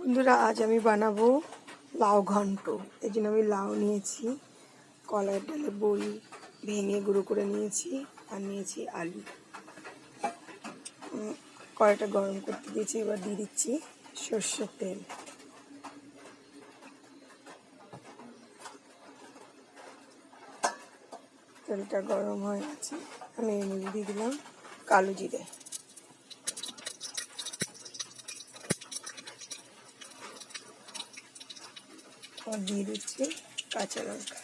বন্ধুরা, আজ আমি বানাবো লাউ ঘন্ট। এই জন্য আমি লাউ নিয়েছি, কলার ডালে বড়ি ভেঙে গুঁড়ো করে নিয়েছি, আর নিয়েছি আলু। কড়াইটা গরম করতে দিয়েছি, এবার দিয়ে দিচ্ছি সর্ষের তেল। তেলটা গরম হয়ে গেছে, আমি এর মধ্যে দিয়ে দিলাম কালো জিরে, আর দিয়ে দিচ্ছি কাঁচা লঙ্কা।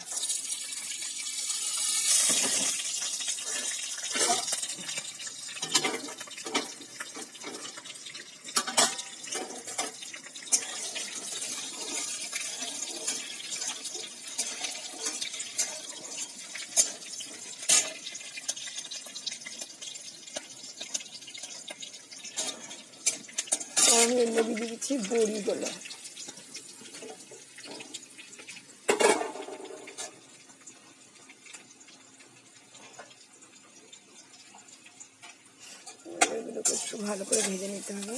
আমি এর মধ্যে দিয়ে দিচ্ছি বড়িগুলো। এগুলোকে একটু ভালো করে ভেজে নিতে হবে।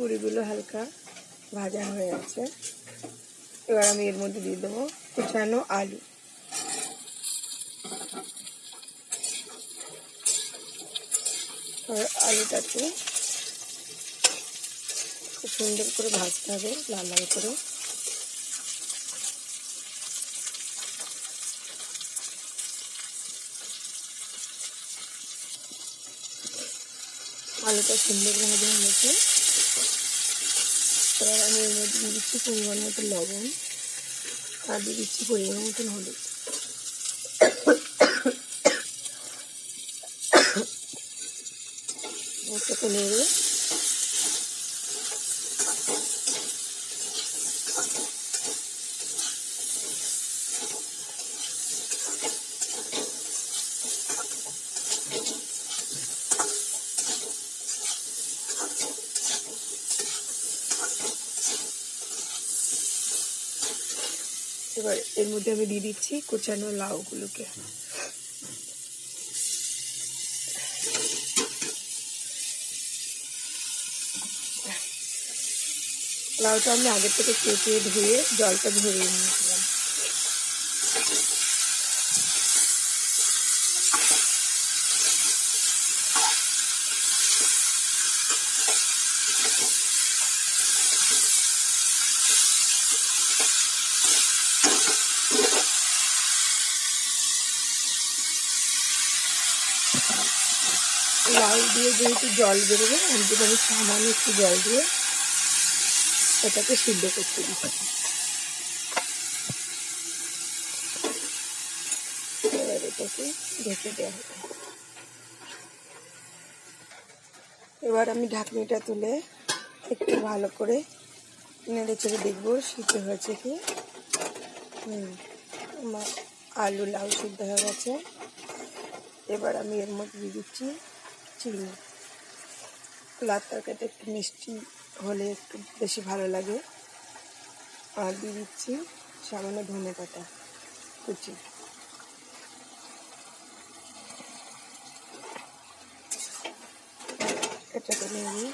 বড়িগুলো হালকা ভাজা হয়ে গেছে, এবার আমি এর মধ্যে দিয়ে দেবো কুচানো আলু। আর আলুটাকে খুব সুন্দর করে ভাজতে হবে, লাল লাল করে। আলুটা সুন্দর ভাজা হয়েছে, এবার আমি এর মধ্যে দিয়ে দিচ্ছি পরিমাণ মতো লবণ, আর দিয়ে দিচ্ছি পরিমাণ মতন হলুদ। ওটাকে নেড়ে এবার এর মধ্যে আমি দিয়ে দিচ্ছি কুচানো লাউগুলোকে। লাউটা আমি আগে থেকে কেটে ধুয়ে জলটা ঝরিয়ে নিয়েছিলাম। লাউ দিয়ে যেহেতু জল বেরোবে, আমি সামান্য একটু জল দিয়ে এটাকে সিদ্ধ করতে দিচ্ছি। এবার এটাকে ঢেকে দেওয়া হবে। এবার আমি ঢাকনিটা তুলে একটু ভালো করে নেড়ে চেড়ে দেখবো সিদ্ধ হয়েছে কি। আমার আলু লাউ সিদ্ধ হয়ে গেছে। এবার আমি এর মধ্যে দিয়ে দিচ্ছি চিনি। লাউ তরকারিটা একটু মিষ্টি হলে একটু বেশি ভালো লাগে। আর দিয়ে দিচ্ছি সামান্য ধনে পাতা কুচি। এটাকে নেড়ে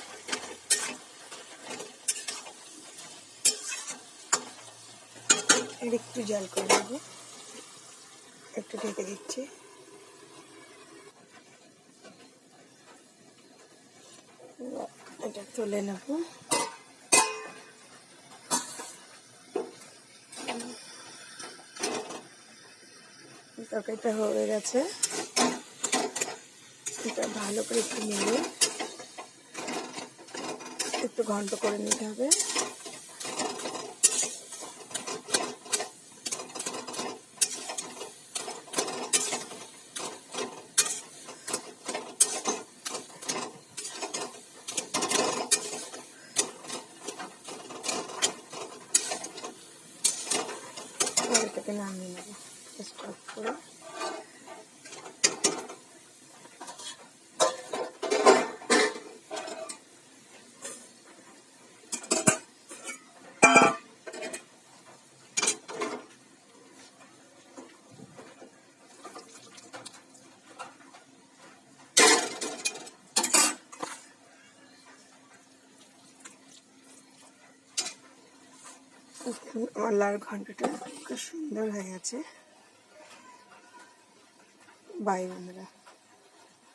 একটু জল করে দেব, একটু ঢেকে দিচ্ছি। এটা তুলে নেব। তরকারিটা হয়ে গেছে, এটা ভালো করে একটু নেড়ে একটু ঘন্ট করে নিতে হবে। এটাকে নামিয়ে নেব স্টপ করে। আমার লাল ঘন্টটা খুব সুন্দর হয়ে গেছে। বাই বন্ধুরা।